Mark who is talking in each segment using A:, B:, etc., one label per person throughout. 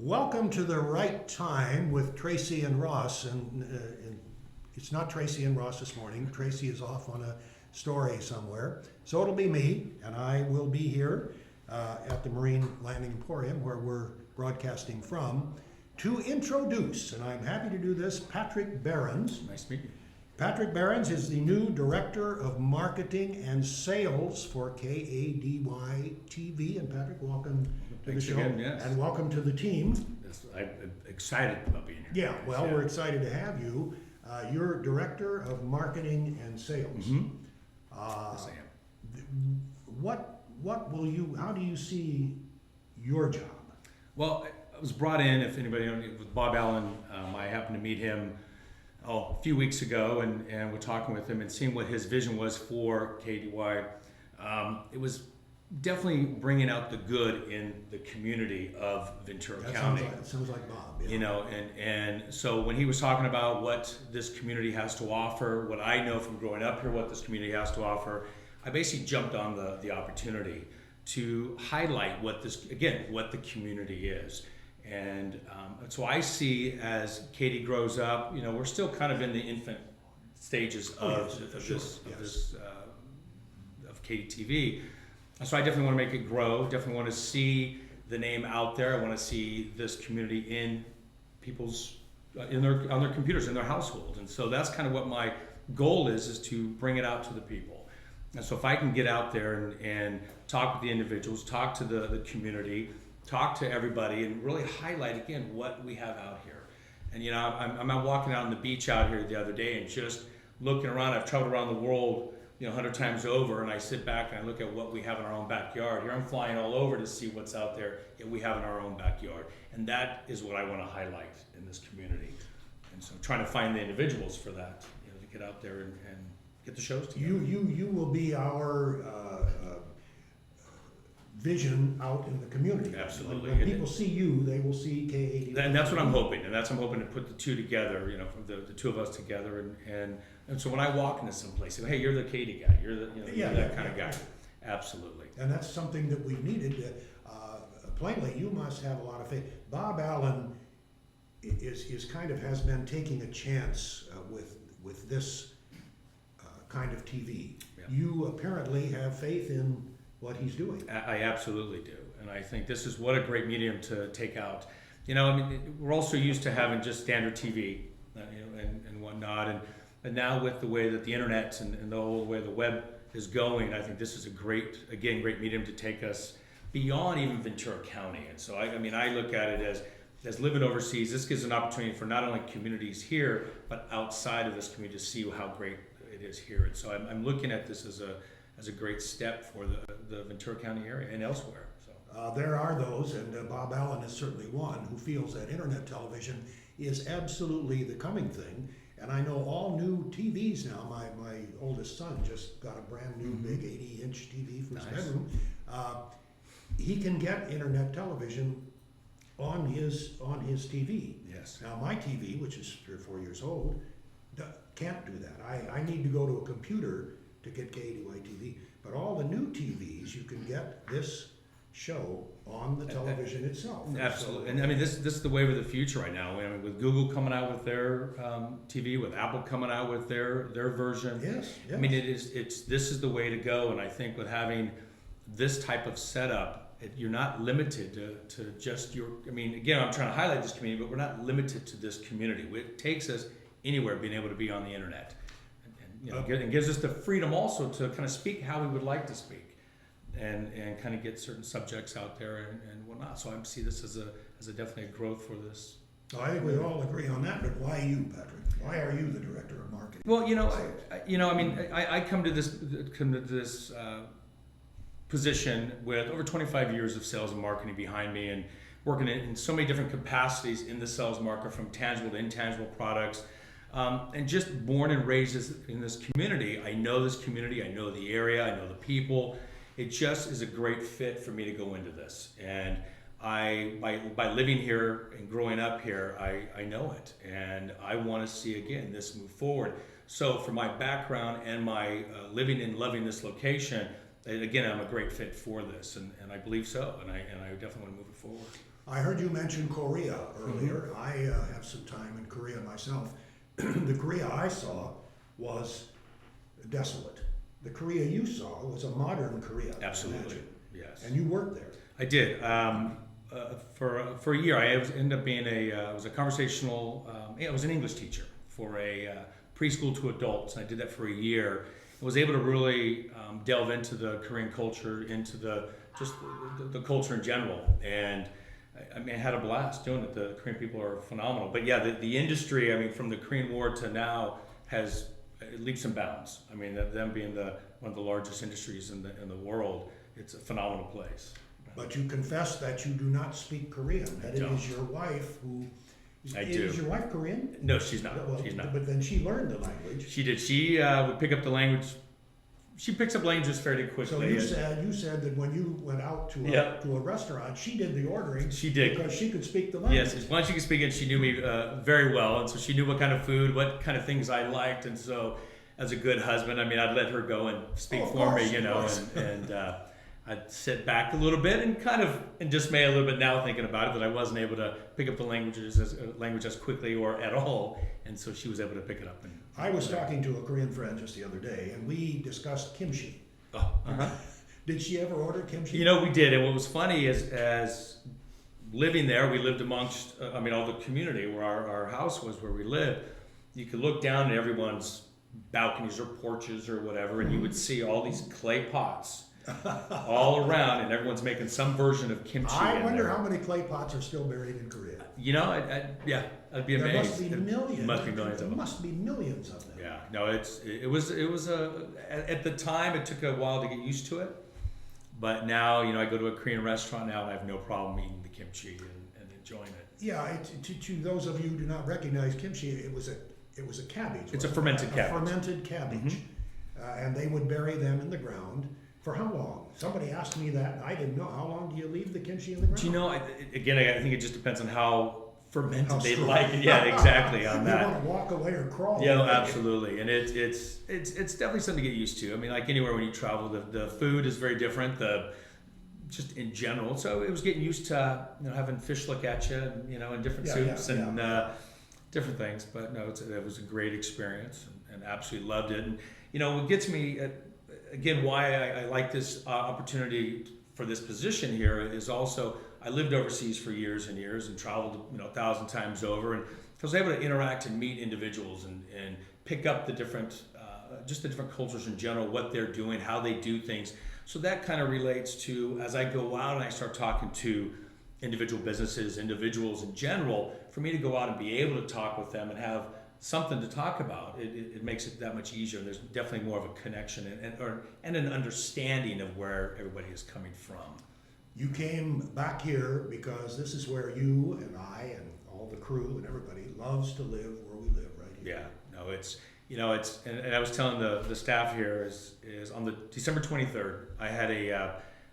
A: Welcome to the right time with Tracy and Ross. And it's not Tracy and Ross this morning. Tracy is off on a story somewhere. So it'll be me, and I will be here at the Marine Landing Emporium, where we're broadcasting from, to introduce, and I'm happy to do this, Patrick Behrens.
B: Nice to meet you.
A: Patrick Behrens is the new Director of Marketing and Sales for KADY TV. And Patrick, welcome to the show.
B: Again, yes.
A: And welcome to the team.
B: I'm excited about being here.
A: Yeah, well, we're excited to have you. You're Director of Marketing and Sales.
B: Mm-hmm. Yes, I am.
A: How do you see your job?
B: Well, I was brought in, if anybody knows, with Bob Allen. I happened to meet him a few weeks ago, and we're talking with him and seeing what his vision was for KDY. It was definitely bringing out the good in the community of Ventura County.
A: Sounds like Bob. Yeah.
B: You know, and so when he was talking about what this community has to offer, what I know from growing up here, what this community has to offer, I basically jumped on the opportunity to highlight what the community is. And so I see as Katy grows up, you know, we're still kind of in the infant stages of Katy TV. So I definitely want to make it grow. Definitely want to see the name out there. I want to see this community in people's on their computers, in their household. And so that's kind of what my goal is to bring it out to the people. And so if I can get out there and talk with the individuals, talk to the community, talk to everybody, and really highlight again what we have out here. And you know, I'm out walking out on the beach out here the other day and just looking around. I've traveled around the world, 100 times over, and I sit back and I look at what we have in our own backyard. Here I'm flying all over to see what's out there that we have in our own backyard. And that is what I want to highlight in this community. And so trying to find the individuals for that, to get out there and get the shows together.
A: You will be our vision out in the community.
B: Absolutely.
A: When people see you, they will see KADY.
B: And that's what I'm hoping. And I'm hoping to put the two together, from the two of us together. And so when I walk into some place, hey, you're the Katy guy. You're you're that kind of guy. Absolutely.
A: And that's something that we've needed. Plainly, you must have a lot of faith. Bob Allen has been taking a chance with this kind of TV.
B: Yeah.
A: You apparently have faith in what he's doing.
B: I absolutely do. And I think this is what a great medium to take out. We're also used to having just standard TV, and whatnot. And now with the way that the internet and the whole way the web is going, I think this is a great medium to take us beyond even Ventura County. And so I look at it as living overseas. This gives an opportunity for not only communities here, but outside of this community to see how great it is here. And so I'm looking at this as a great step for the Ventura County area and elsewhere. So
A: there are those, and Bob Allen is certainly one, who feels that internet television is absolutely the coming thing. And I know all new TVs now. My oldest son just got a brand new big 80-inch TV for his bedroom. He can get internet television on his TV.
B: yes.
A: Now my TV, which is 3 or 4 years old, can't do that. I need to go to a computer to get KADY TV. But all the new TVs, you can get this show on the television itself.
B: Absolutely. And this is the wave of the future right now. With Google coming out with their TV, with Apple coming out with their version.
A: Yes.
B: This is the way to go. And I think with having this type of setup, you're not limited to just your. Again, I'm trying to highlight this community, but we're not limited to this community. It takes us anywhere, being able to be on the internet, and gives us the freedom also to kind of speak how we would like to speak, and kind of get certain subjects out there and whatnot. So I see this as a definitely a growth for this.
A: I think we all agree on that. But why you, Patrick? Why are you the Director of Marketing?
B: Well, I come to this position with over 25 years of sales and marketing behind me, and working in so many different capacities in the sales market, from tangible to intangible products. And just born and raised in this community. I know this community, I know the area, I know the people. It just is a great fit for me to go into this. And by living here and growing up here, I know it. And I want to see, again, this move forward. So for my background and my living and loving this location, again, I'm a great fit for this. And I believe so. And I definitely want to move it forward.
A: I heard you mention Korea earlier. I have some time in Korea myself. The Korea I saw was desolate. The Korea you saw was a modern Korea. I
B: Absolutely,
A: imagine.
B: yes.
A: And you worked there.
B: I did. For a year, ended up being I was a conversational, I was an English teacher for a preschool to adults. I did that for a year. I was able to really delve into the Korean culture, into the culture in general, and I had a blast doing it. The Korean people are phenomenal. But yeah, the industry, I mean, from the Korean War to now has leaps and bounds. I mean, them being one of the largest industries in the world, it's a phenomenal place.
A: But you confess that you do not speak Korean. That it
B: don't.
A: is your wife who.
B: I
A: Is
B: do.
A: your wife Korean?
B: No, she's not.
A: Well,
B: She's not.
A: But then she learned the language.
B: She did. She would pick up the language. She picks up languages fairly quickly.
A: So you said that when you went out to
B: Yep.
A: a restaurant, she did the ordering.
B: She did.
A: Because she could speak the language.
B: Yes, once she could speak it, she knew me very well, and so she knew what kind of food, what kind of things I liked, and so as a good husband, I mean, I'd let her go and speak
A: Of
B: for
A: course,
B: me, you
A: of
B: know,
A: course.
B: and I'd sit back a little bit and kind of in dismay a little bit now thinking about it that I wasn't able to pick up the language as quickly or at all, and so she was able to pick it up. And
A: I was talking to a Korean friend just the other day, and we discussed kimchi.
B: Oh, uh-huh.
A: Did she ever order kimchi?
B: You know, we did, and what was funny is as living there, we lived amongst, all the community where our house was, where we lived. You could look down at everyone's balconies or porches or whatever, and you would see all these clay pots all around, and everyone's making some version of kimchi.
A: I
B: in
A: wonder
B: there.
A: how many clay pots are still buried in Korea.
B: You know, I'd be
A: There
B: amazed.
A: must be
B: There
A: millions.
B: Must be millions of
A: There
B: them.
A: must be millions of them.
B: Yeah, no, it was at the time it took a while to get used to it, but now I go to a Korean restaurant now and I have no problem eating the kimchi and enjoying it.
A: Yeah, to those of you who do not recognize kimchi, it was a cabbage.
B: It's a
A: wasn't it?
B: fermented cabbage.
A: Fermented cabbage, and they would bury them in the ground. For how long? Somebody asked me that, and I didn't know. How long do you leave the kimchi in the ground?
B: Do you know? I think it just depends on how fermented
A: How
B: they
A: strong.
B: like it. Yeah, exactly on
A: You
B: that.
A: want to walk away or crawl
B: Yeah,
A: away.
B: absolutely, and it's definitely something to get used to. I mean, like anywhere when you travel, the food is very different. Just in general, so it was getting used to having fish look at you, in different
A: Yeah,
B: soups
A: yeah,
B: and different things. But no, it was a great experience and absolutely loved it. And what gets me again why I like this opportunity for this position here is also I lived overseas for years and years and traveled 1,000 times over, and I was able to interact and meet individuals and pick up the different just the different cultures in general, what they're doing, how they do things. So that kind of relates to as I go out and I start talking to individual businesses, individuals in general, for me to go out and be able to talk with them and have something to talk about, it makes it that much easier. There's definitely more of a connection and an understanding of where everybody is coming from.
A: You came back here because this is where you and I and all the crew and everybody loves to live where we live, right here.
B: Yeah, no, it's and I was telling the staff here is on the December 23rd, I had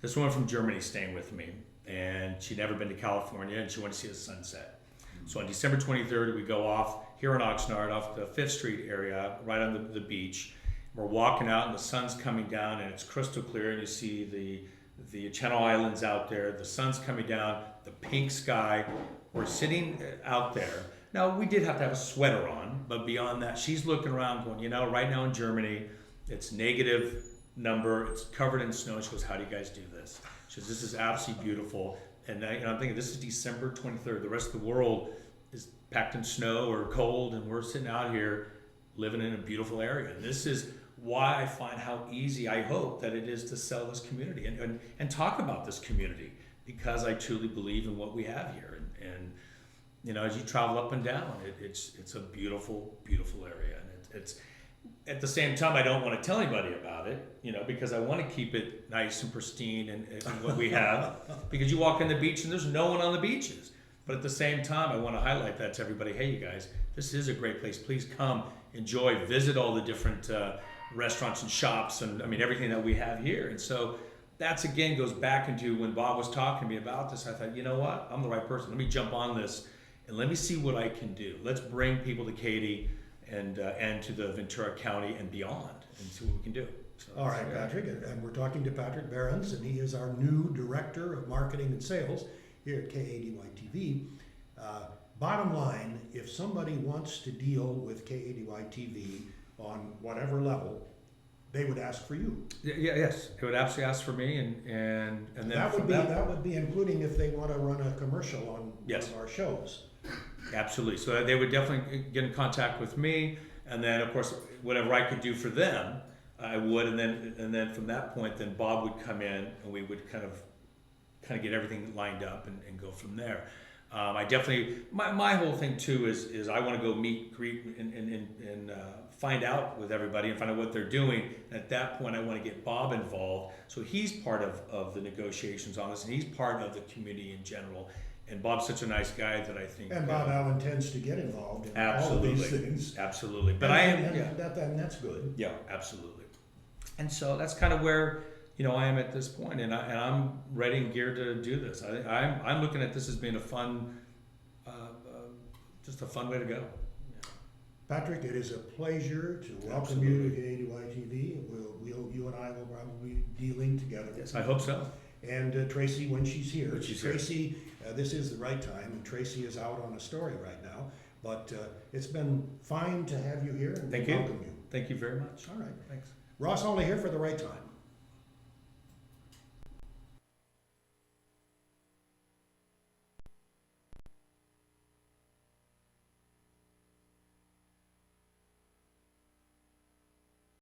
B: this woman from Germany staying with me, and she'd never been to California, and she wanted to see the sunset. So on December 23rd, we go off here in Oxnard, off the 5th Street area, right on the beach. We're walking out, and the sun's coming down, and it's crystal clear, and you see the Channel Islands out there, the sun's coming down, the pink sky. We're sitting out there. Now, we did have to have a sweater on, but beyond that, she's looking around going, right now in Germany, it's negative number, it's covered in snow. She goes, how do you guys do this? She goes, this is absolutely beautiful. And I'm thinking, this is December 23rd. The rest of the world is packed in snow or cold, and we're sitting out here living in a beautiful area. And this is why I find how easy I hope that it is to sell this community and talk about this community, because I truly believe in what we have here. And as you travel up and down, it's a beautiful, beautiful area. And it's at the same time, I don't want to tell anybody about it, because I want to keep it nice and pristine and what we have. Because you walk on the beach and there's no one on the beaches. But at the same time, I want to highlight that to everybody. Hey, you guys, this is a great place. Please come, enjoy, visit all the different restaurants and shops and everything that we have here. And so that's again goes back into when Bob was talking to me about this. I thought, you know what? I'm the right person. Let me jump on this and let me see what I can do. Let's bring people to Katy and to the Ventura County and beyond and see what we can do. So,
A: All right, Patrick, and we're talking to Patrick Behrens, and he is our new Director of Marketing and Sales. here at KADY-TV. Bottom line, if somebody wants to deal with KADY-TV on whatever level, they would ask for you.
B: Yes, it would absolutely ask for me, and then
A: That would
B: from
A: be, that would be including if they want to run a commercial on one
B: Yes.
A: of our shows.
B: Absolutely. So they would definitely get in contact with me, and then of course whatever I could do for them, I would, and then from that point, then Bob would come in, and we would kind of get everything lined up and go from there. I definitely, my whole thing too is I want to go meet, greet, and find out with everybody and find out what they're doing. And at that point, I want to get Bob involved, so he's part of the negotiations on this, and he's part of the community in general. And Bob's such a nice guy that I think.
A: And Bob Allen tends to get involved in all of
B: Absolutely.
A: these things.
B: Absolutely. But
A: And that's good.
B: Yeah, absolutely. And so that's kind of where I am at this point, and I'm ready and geared to do this. I'm looking at this as being a fun, just a fun way to go.
A: Patrick, it is a pleasure to welcome you to KADY-TV. You and I will probably be dealing together.
B: Yes, I hope so.
A: And Tracy, when she's here.
B: When she's here.
A: Tracy, this is the right time, and Tracy is out on a story right now. But it's been fine to have you here, and
B: Thank
A: we
B: you.
A: welcome you.
B: Thank you very much.
A: All right.
B: Thanks.
A: Ross only here for the right time.